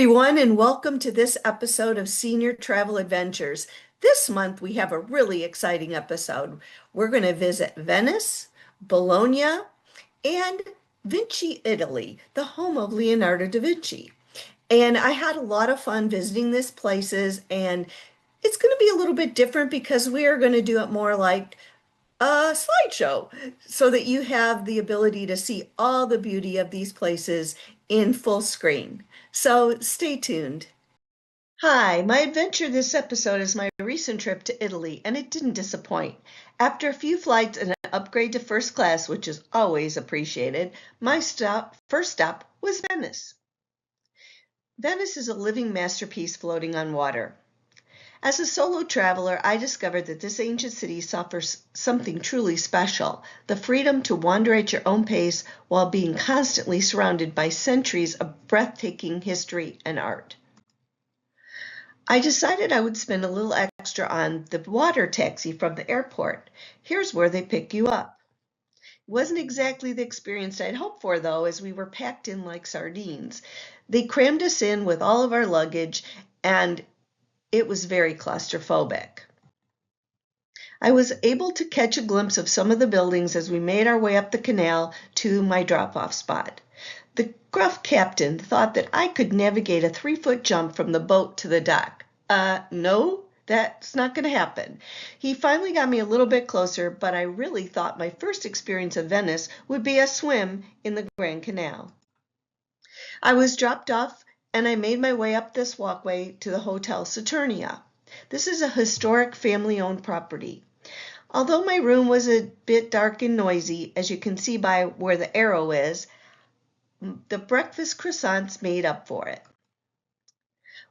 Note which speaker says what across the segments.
Speaker 1: everyone, and welcome to this episode of Senior Travel Adventures. This month, we have a really exciting episode. We're going to visit Venice, Bologna, and Vinci, Italy, the home of Leonardo da Vinci. And I had a lot of fun visiting these places, and it's going to be a little bit different because we are going to do it more like a slideshow so that you have the ability to see all the beauty of these places in full screen. So stay tuned. Hi, my adventure this episode is my recent trip to Italy, and it didn't disappoint. After a few flights and an upgrade to first class, which is always appreciated, my first stop was Venice. Venice is a living masterpiece floating on water. As a solo traveler, I discovered that this ancient city offers something truly special, the freedom to wander at your own pace while being constantly surrounded by centuries of breathtaking history and art. I decided I would spend a little extra on the water taxi from the airport. Here's where they pick you up. It wasn't exactly the experience I'd hoped for, though, as we were packed in like sardines. They crammed us in with all of our luggage, and it was very claustrophobic. I was able to catch a glimpse of some of the buildings as we made our way up the canal to my drop-off spot. The gruff captain thought that I could navigate a 3-foot jump from the boat to the dock. No, that's not going to happen. He finally got me a little bit closer, but I really thought my first experience of Venice would be a swim in the Grand Canal. I was dropped off and I made my way up this walkway to the Hotel Saturnia. This is a historic family-owned property. Although my room was a bit dark and noisy, as you can see by where the arrow is, the breakfast croissants made up for it.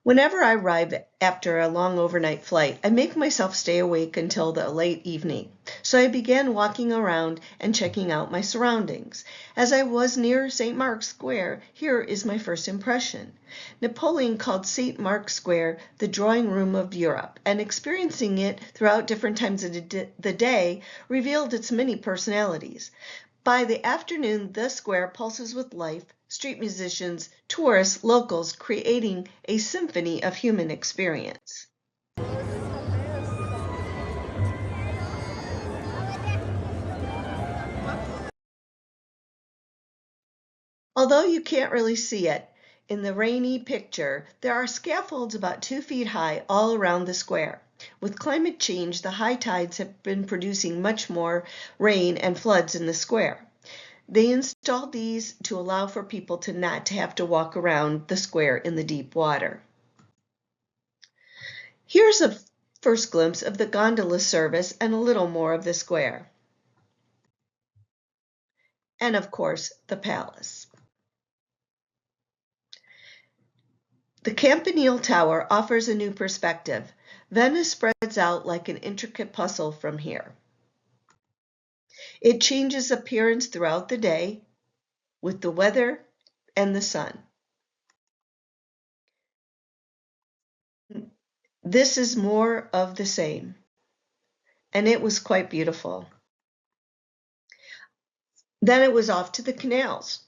Speaker 1: Whenever I arrive after a long overnight flight, I make myself stay awake until the late evening. So I began walking around and checking out my surroundings. As I was near St. Mark's Square, here is my first impression. Napoleon called St. Mark's Square the drawing room of Europe, and experiencing it throughout different times of the day revealed its many personalities. By the afternoon, the square pulses with life, street musicians, tourists, locals, creating a symphony of human experience. Although you can't really see it in the rainy picture, there are scaffolds about 2 feet high all around the square. With climate change, the high tides have been producing much more rain and floods in the square. They installed these to allow for people to not have to walk around the square in the deep water. Here's a first glimpse of the gondola service and a little more of the square. And of course, the palace. The Campanile Tower offers a new perspective. Venice spreads out like an intricate puzzle from here. It changes appearance throughout the day with the weather and the sun. This is more of the same, and it was quite beautiful. Then it was off to the canals.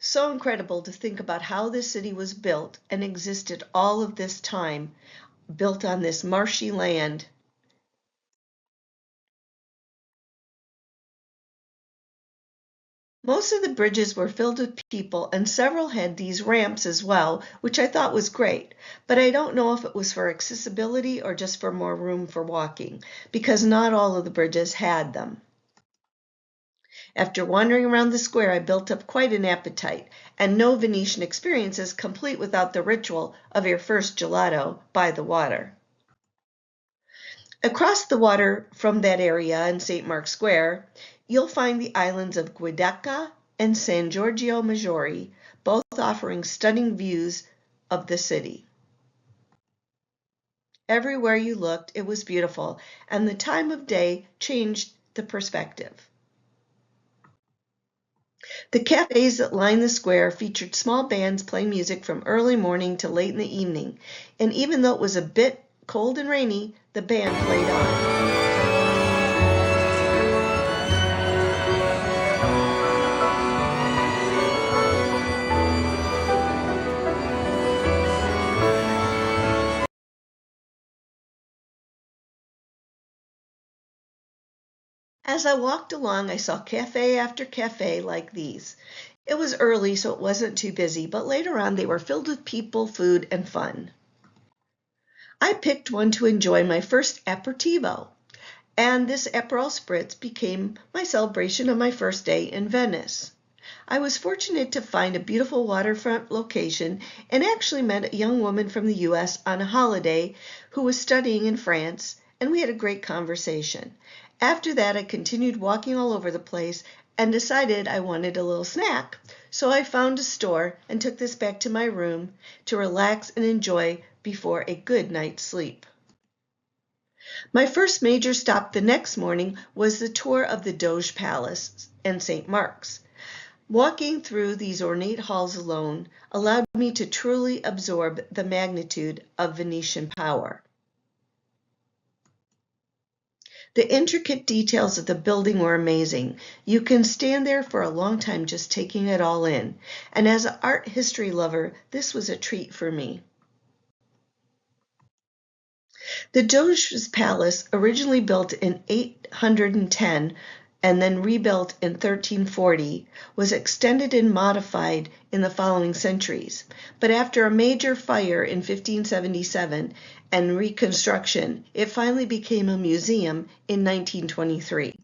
Speaker 1: So incredible to think about how this city was built and existed all of this time, built on this marshy land. Most of the bridges were filled with people, and several had these ramps as well, which I thought was great. But I don't know if it was for accessibility or just for more room for walking, because not all of the bridges had them. After wandering around the square, I built up quite an appetite, and no Venetian experience is complete without the ritual of your first gelato by the water. Across the water from that area in St. Mark's Square, you'll find the islands of Giudecca and San Giorgio Maggiore, both offering stunning views of the city. Everywhere you looked, it was beautiful, and the time of day changed the perspective. The cafes that lined the square featured small bands playing music from early morning to late in the evening, and even though it was a bit cold and rainy, the band played on. As I walked along, I saw cafe after cafe like these. It was early, so it wasn't too busy, but later on they were filled with people, food, and fun. I picked one to enjoy my first aperitivo, and this Aperol Spritz became my celebration of my first day in Venice. I was fortunate to find a beautiful waterfront location and actually met a young woman from the US on a holiday who was studying in France, and we had a great conversation. After that, I continued walking all over the place and decided I wanted a little snack. So I found a store and took this back to my room to relax and enjoy before a good night's sleep. My first major stop the next morning was the tour of the Doge Palace and St. Mark's. Walking through these ornate halls alone allowed me to truly absorb the magnitude of Venetian power. The intricate details of the building were amazing. You can stand there for a long time just taking it all in. And as an art history lover, this was a treat for me. The Doge's Palace, originally built in 810 and then rebuilt in 1340, was extended and modified in the following centuries. But after a major fire in 1577 and reconstruction, it finally became a museum in 1923.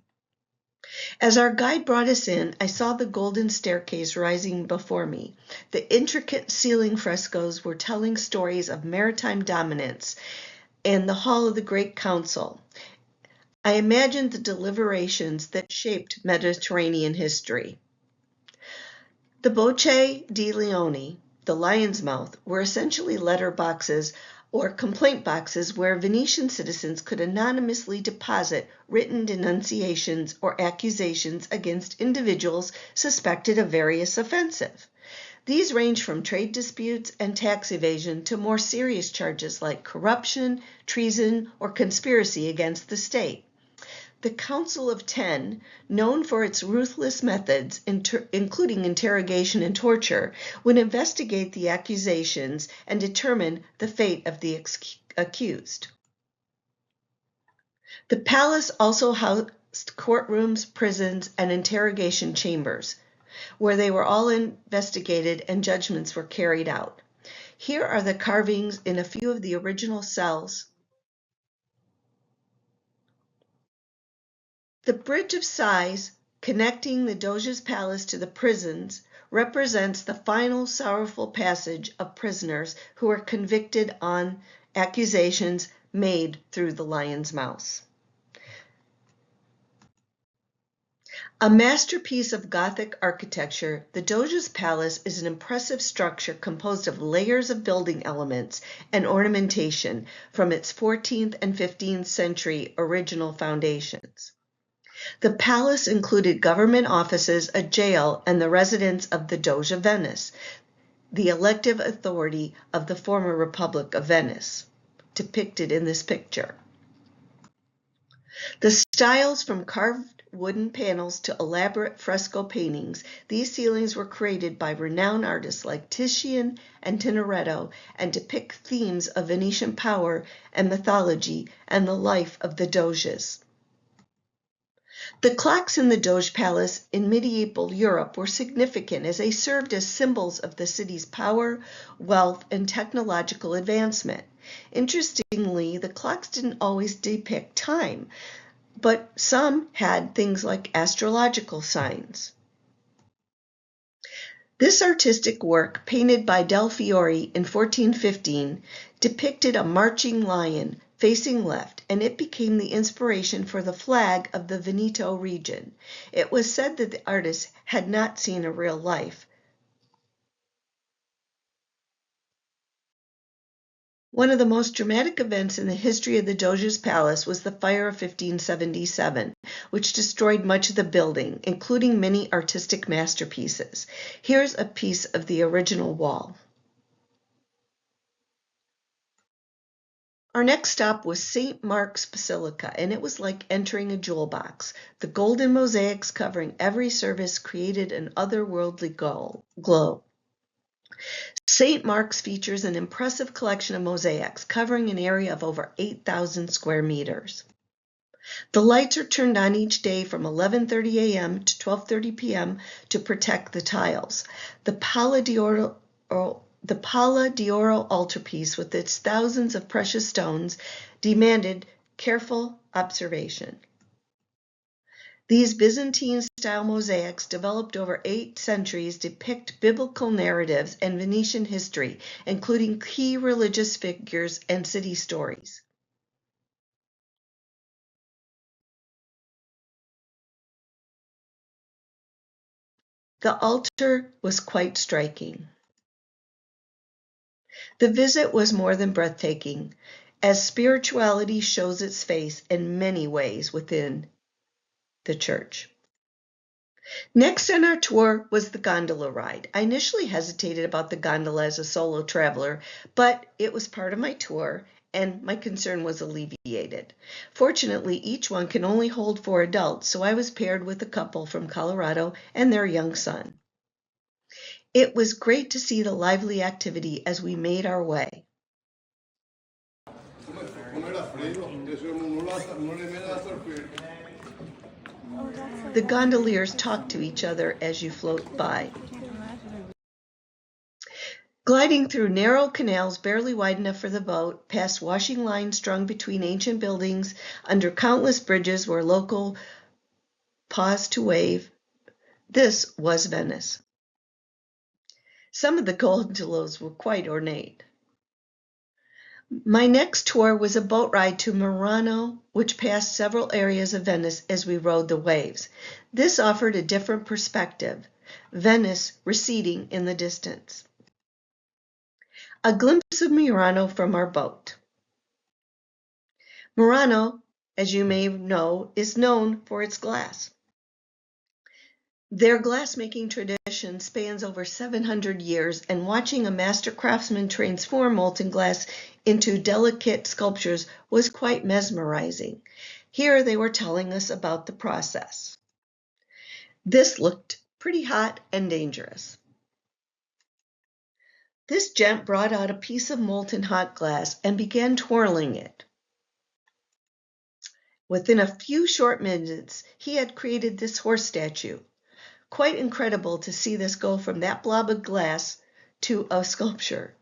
Speaker 1: As our guide brought us in, I saw the golden staircase rising before me. The intricate ceiling frescoes were telling stories of maritime dominance and the Hall of the Great Council. I imagined the deliberations that shaped Mediterranean history. The Bocce di Leone, the lion's mouth, were essentially letter boxes or complaint boxes where Venetian citizens could anonymously deposit written denunciations or accusations against individuals suspected of various offenses. These range from trade disputes and tax evasion to more serious charges like corruption, treason, or conspiracy against the state. The Council of Ten, known for its ruthless methods, including interrogation and torture, would investigate the accusations and determine the fate of the accused. The palace also housed courtrooms, prisons, and interrogation chambers, where they were all investigated and judgments were carried out. Here are the carvings in a few of the original cells. The Bridge of Sighs, connecting the Doge's palace to the prisons, represents the final sorrowful passage of prisoners who are convicted on accusations made through the lion's mouth. A masterpiece of Gothic architecture, the Doge's Palace is an impressive structure composed of layers of building elements and ornamentation from its 14th and 15th century original foundations. The palace included government offices, a jail, and the residence of the Doge of Venice, the elective authority of the former Republic of Venice, depicted in this picture. The styles from carved wooden panels to elaborate fresco paintings, these ceilings were created by renowned artists like Titian and Tintoretto and depict themes of Venetian power and mythology and the life of the Doges. The clocks in the Doge Palace in medieval Europe were significant as they served as symbols of the city's power, wealth, and technological advancement. Interestingly, the clocks didn't always depict time, but some had things like astrological signs. This artistic work, painted by Del Fiore in 1415, depicted a marching lion facing left, and it became the inspiration for the flag of the Veneto region. It was said that the artist had not seen a real life. One of the most dramatic events in the history of the Doge's Palace was the fire of 1577, which destroyed much of the building, including many artistic masterpieces. Here's a piece of the original wall. Our next stop was St. Mark's Basilica, and it was like entering a jewel box. The golden mosaics covering every service created an otherworldly glow. St. Mark's features an impressive collection of mosaics covering an area of over 8,000 square meters. The lights are turned on each day from 11:30 a.m. to 12:30 p.m. to protect the tiles. The Palla d'Oro altarpiece with its thousands of precious stones demanded careful observation. These Byzantine-style mosaics, developed over 8 centuries, depict biblical narratives and Venetian history, including key religious figures and city stories. The altar was quite striking. The visit was more than breathtaking, as spirituality shows its face in many ways within the church. Next on our tour was the gondola ride. I initially hesitated about the gondola as a solo traveler, but it was part of my tour and my concern was alleviated. Fortunately, each one can only hold 4 adults, so I was paired with a couple from Colorado and their young son. It was great to see the lively activity as we made our way. The gondoliers talk to each other as you float by. Gliding through narrow canals barely wide enough for the boat, past washing lines strung between ancient buildings, under countless bridges where local paused to wave. This was Venice. Some of the gondolas were quite ornate. My next tour was a boat ride to Murano, which passed several areas of Venice as we rode the waves. This offered a different perspective, Venice receding in the distance. A glimpse of Murano from our boat. Murano, as you may know, is known for its glass. Their glassmaking tradition spans over 700 years, and watching a master craftsman transform molten glass into delicate sculptures was quite mesmerizing. Here they were telling us about the process. This looked pretty hot and dangerous. This gent brought out a piece of molten hot glass and began twirling it. Within a few short minutes, he had created this horse statue. Quite incredible to see this go from that blob of glass to a sculpture.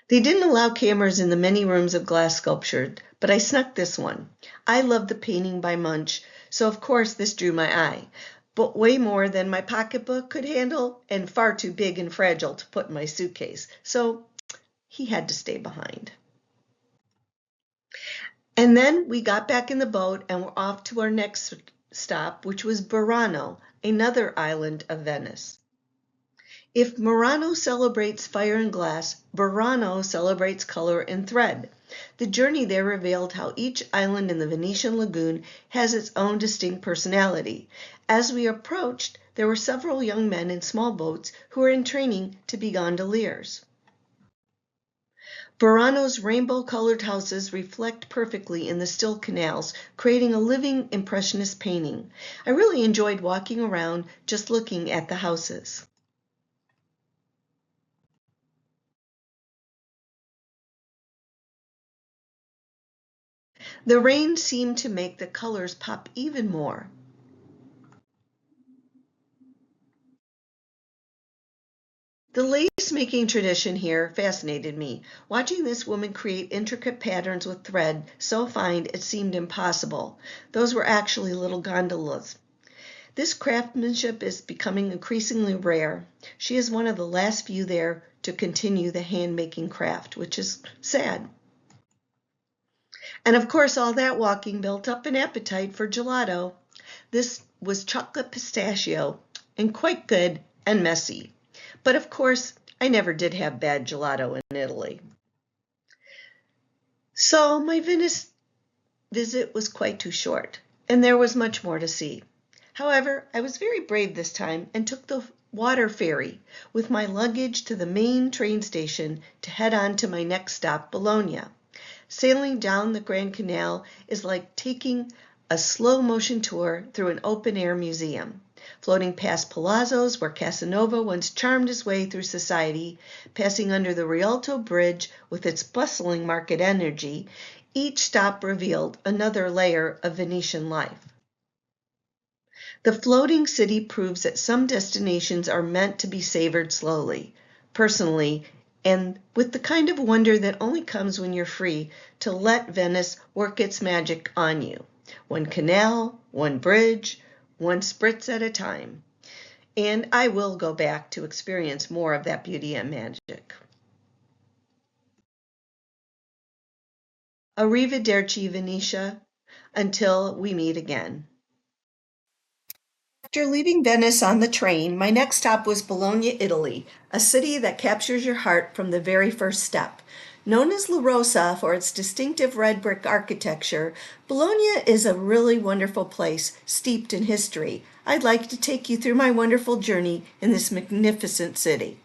Speaker 1: They didn't allow cameras in the many rooms of glass sculpture, but I snuck this one. I love the painting by Munch, so of course this drew my eye, but way more than my pocketbook could handle and far too big and fragile to put in my suitcase, so he had to stay behind. And then we got back in the boat and were off to our next stop, which was Burano, another island of Venice. If Murano celebrates fire and glass, Burano celebrates color and thread. The journey there revealed how each island in the Venetian lagoon has its own distinct personality. As we approached, there were several young men in small boats who were in training to be gondoliers. Burano's rainbow-colored houses reflect perfectly in the still canals, creating a living impressionist painting. I really enjoyed walking around just looking at the houses. The rain seemed to make the colors pop even more. The lace-making tradition here fascinated me. Watching this woman create intricate patterns with thread so fine it seemed impossible. Those were actually little gondolas. This craftsmanship is becoming increasingly rare. She is one of the last few there to continue the hand-making craft, which is sad. And of course, all that walking built up an appetite for gelato. This was chocolate pistachio, and quite good and messy. But of course, I never did have bad gelato in Italy. So my Venice visit was quite too short, and there was much more to see. However, I was very brave this time and took the water ferry with my luggage to the main train station to head on to my next stop, Bologna. Sailing down the Grand Canal is like taking a slow motion tour through an open-air museum. floating past palazzos where Casanova once charmed his way through society, passing under the Rialto Bridge with its bustling market energy. Each stop revealed another layer of Venetian life. The floating city proves that some destinations are meant to be savored slowly, personally, and with the kind of wonder that only comes when you're free to let Venice work its magic on you. One canal, one bridge, one spritz at a time. And I will go back to experience more of that beauty and magic. Arrivederci, Venetia. Until we meet again. After leaving Venice on the train, my next stop was Bologna, Italy, a city that captures your heart from the very first step. Known as La Rosa for its distinctive red brick architecture, Bologna is a really wonderful place steeped in history. I'd like to take you through my wonderful journey in this magnificent city.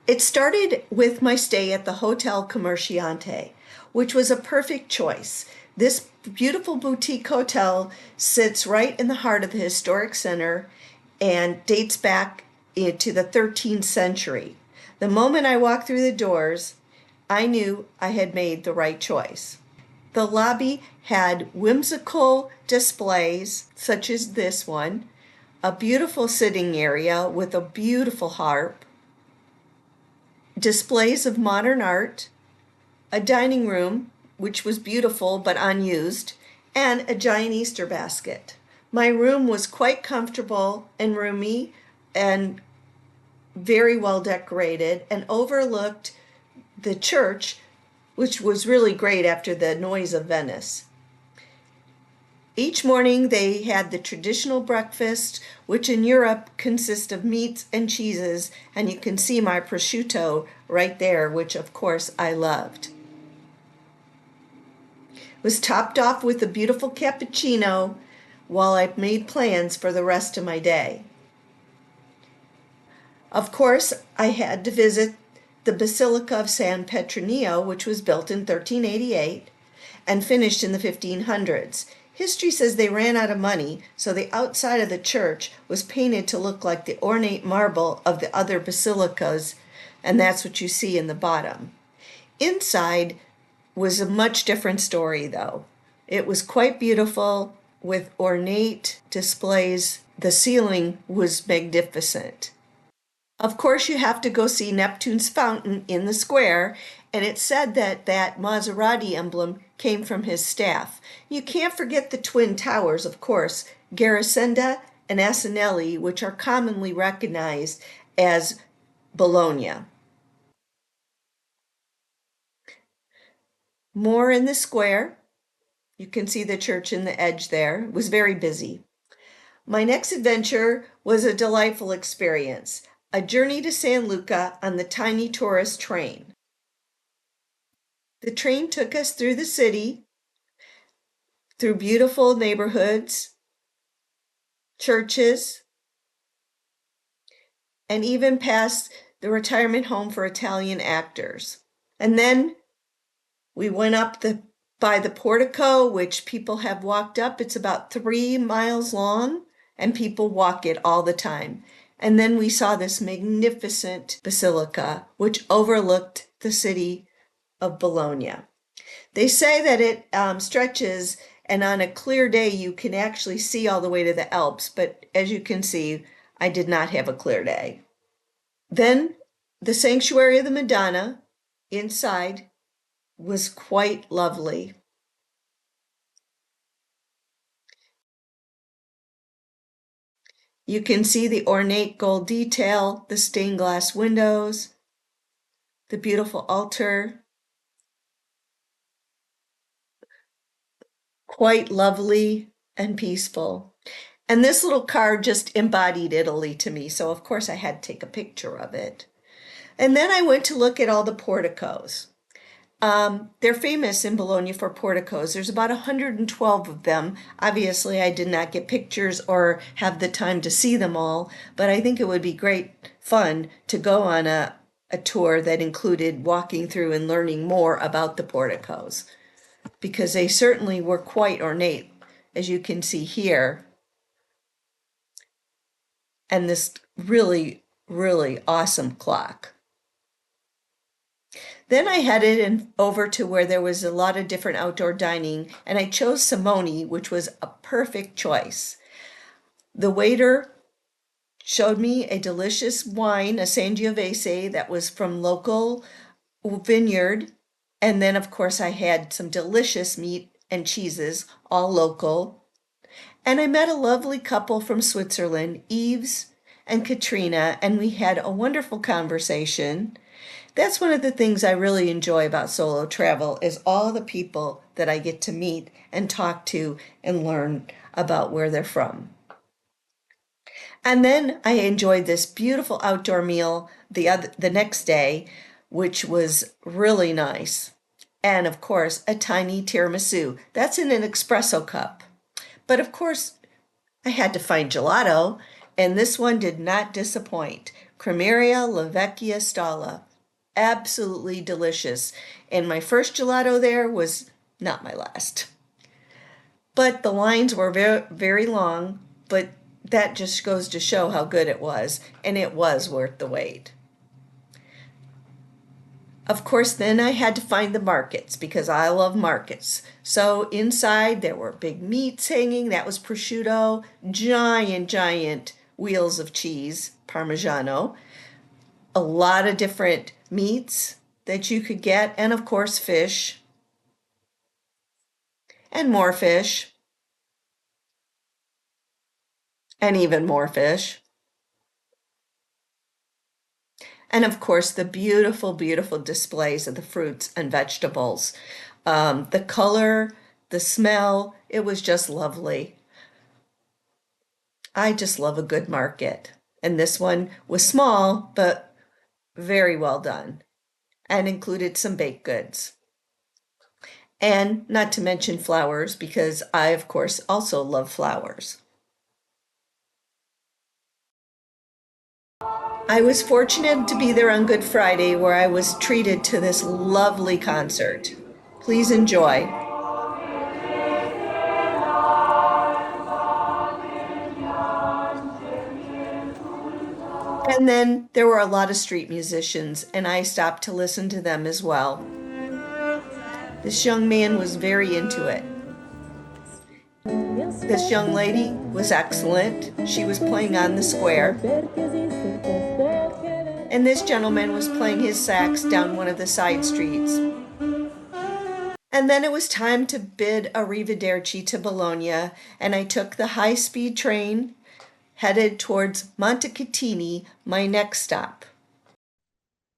Speaker 1: It started with my stay at the Hotel Commerciante, which was a perfect choice. This beautiful boutique hotel sits right in the heart of the historic center and dates back into the 13th century. The moment I walked through the doors, I knew I had made the right choice. The lobby had whimsical displays, such as this one, a beautiful sitting area with a beautiful harp, displays of modern art, a dining room, which was beautiful but unused, and a giant Easter basket. My room was quite comfortable and roomy and very well decorated and overlooked the church, which was really great after the noise of Venice. Each morning they had the traditional breakfast, which in Europe consists of meats and cheeses, and you can see my prosciutto right there, which of course I loved. It was topped off with a beautiful cappuccino while I made plans for the rest of my day. Of course, I had to visit the Basilica of San Petronio, which was built in 1388 and finished in the 1500s. History says they ran out of money, so the outside of the church was painted to look like the ornate marble of the other basilicas, and that's what you see in the bottom. Inside was a much different story, though. It was quite beautiful with ornate displays. The ceiling was magnificent. Of course, you have to go see Neptune's fountain in the square, and it's said that that Maserati emblem came from his staff. You can't forget the Twin Towers, of course, Garisenda and Asinelli, which are commonly recognized as Bologna. More in the square. You can see the church in the edge there. It was very busy. My next adventure was a delightful experience, a journey to San Luca on the tiny tourist train. The train took us through the city, through beautiful neighborhoods, churches, and even past the retirement home for Italian actors. And then we went up by the portico, which people have walked up. It's about 3 miles long, and people walk it all the time. And then we saw this magnificent basilica, which overlooked the city of Bologna. They say that it stretches, and on a clear day you can actually see all the way to the Alps, but as you can see, I did not have a clear day. Then the Sanctuary of the Madonna inside was quite lovely. You can see the ornate gold detail, the stained glass windows, the beautiful altar. Quite lovely and peaceful. And this little card just embodied Italy to me, so of course I had to take a picture of it. And then I went to look at all the porticos. They're famous in Bologna for porticos. There's about 112 of them. Obviously, I did not get pictures or have the time to see them all, but I think it would be great fun to go on a tour that included walking through and learning more about the porticos, because they certainly were quite ornate, as you can see here. and this really, really awesome clock. Then I headed over to where there was a lot of different outdoor dining, and I chose Simone, which was a perfect choice. The waiter showed me a delicious wine, a Sangiovese, that was from local vineyard. And then, of course, I had some delicious meat and cheeses, all local. And I met a lovely couple from Switzerland, Yves and Katrina, and we had a wonderful conversation. That's one of the things I really enjoy about solo travel is all the people that I get to meet and talk to and learn about where they're from. And then I enjoyed this beautiful outdoor meal the next day, which was really nice. And of course, a tiny tiramisu. That's in an espresso cup. But of course, I had to find gelato, and this one did not disappoint. Cremeria La Vecchia Stalla. Absolutely delicious. And my first gelato there was not my last. But the lines were very, very long, but that just goes to show how good it was, and it was worth the wait. Of course, then I had to find the markets because I love markets. So inside there were big meats hanging. That was prosciutto, giant, giant wheels of cheese, Parmigiano, a lot of different meats that you could get, and of course, fish and more fish and even more fish. And of course, the beautiful, beautiful displays of the fruits and vegetables. The color, the smell, it was just lovely. I just love a good market. And this one was small, but very well done and included some baked goods. And not to mention flowers, because I, of course, also love flowers. I was fortunate to be there on Good Friday where I was treated to this lovely concert. Please enjoy. And then there were a lot of street musicians, and I stopped to listen to them as well. This young man was very into it. This young lady was excellent. She was playing on the square. And this gentleman was playing his sax down one of the side streets. And then it was time to bid arrivederci to Bologna, and I took the high-speed train headed towards Montecatini, my next stop.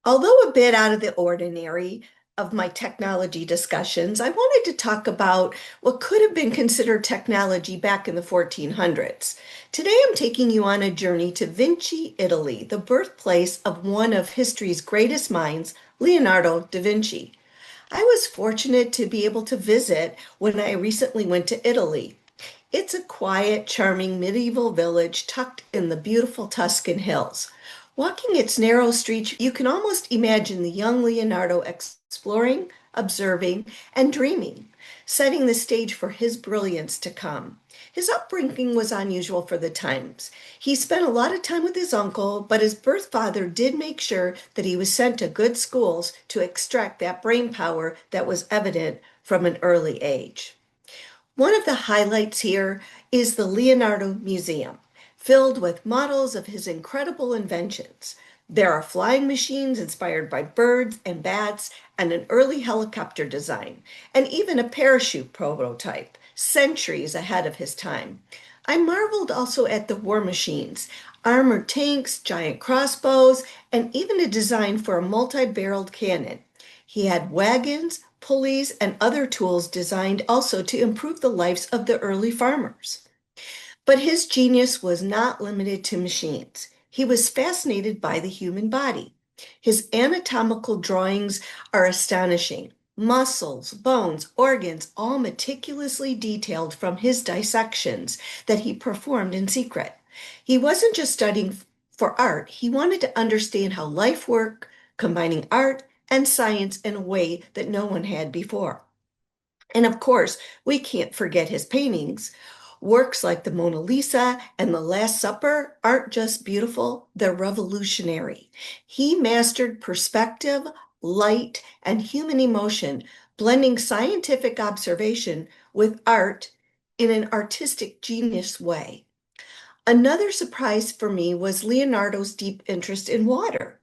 Speaker 1: Although a bit out of the ordinary of my technology discussions, I wanted to talk about what could have been considered technology back in the 1400s. Today I'm taking you on a journey to Vinci, Italy, the birthplace of one of history's greatest minds, Leonardo da Vinci. I was fortunate to be able to visit when I recently went to Italy. It's a quiet, charming medieval village tucked in the beautiful Tuscan hills. Walking its narrow streets, you can almost imagine the young Leonardo exploring, observing, and dreaming, setting the stage for his brilliance to come. His upbringing was unusual for the times. He spent a lot of time with his uncle, but his birth father did make sure that he was sent to good schools to extract that brain power that was evident from an early age. One of the highlights here is the Leonardo Museum, filled with models of his incredible inventions. There are flying machines inspired by birds and bats, and an early helicopter design, and even a parachute prototype, centuries ahead of his time. I marveled also at the war machines, armored tanks, giant crossbows, and even a design for a multi-barreled cannon. He had wagons, pulleys, and other tools designed also to improve the lives of the early farmers. But his genius was not limited to machines. He was fascinated by the human body. His anatomical drawings are astonishing. Muscles, bones, organs, all meticulously detailed from his dissections that he performed in secret. He wasn't just studying for art, he wanted to understand how life worked, combining art and science in a way that no one had before. And of course, we can't forget his paintings. Works like the Mona Lisa and the Last Supper aren't just beautiful, they're revolutionary. He mastered perspective, light, and human emotion, blending scientific observation with art in an artistic genius way. Another surprise for me was Leonardo's deep interest in water.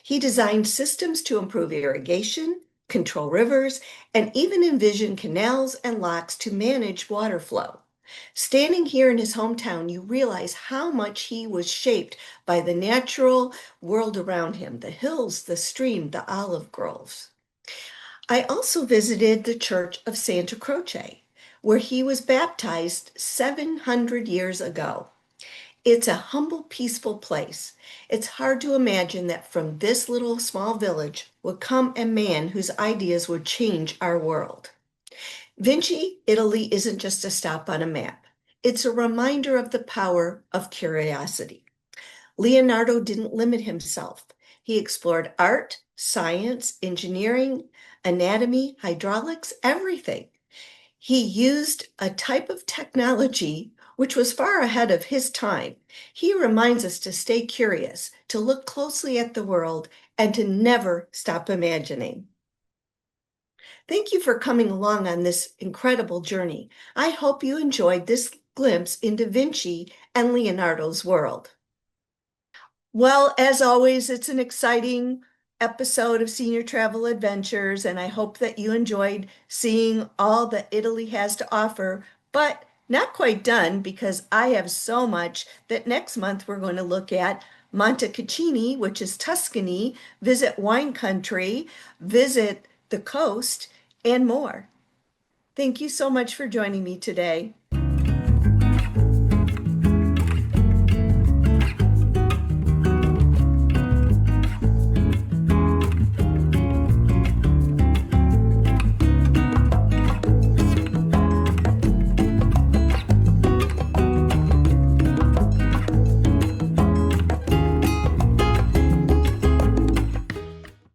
Speaker 1: He designed systems to improve irrigation, control rivers, and even envision canals and locks to manage water flow. Standing here in his hometown, you realize how much he was shaped by the natural world around him, the hills, the stream, the olive groves. I also visited the Church of Santa Croce, where he was baptized 700 years ago. It's a humble, peaceful place. It's hard to imagine that from this little small village would come a man whose ideas would change our world. Vinci, Italy isn't just a stop on a map. It's a reminder of the power of curiosity. Leonardo didn't limit himself. He explored art, science, engineering, anatomy, hydraulics, everything. He used a type of technology which was far ahead of his time. He reminds us to stay curious, to look closely at the world, and to never stop imagining. Thank you for coming along on this incredible journey. I hope you enjoyed this glimpse into Vinci and Leonardo's world. Well, as always, it's an exciting episode of Senior Travel Adventures, and I hope that you enjoyed seeing all that Italy has to offer, but not quite done because I have so much that next month we're going to look at Montecassini, which is Tuscany, visit wine country, visit the coast, and more. Thank you so much for joining me today.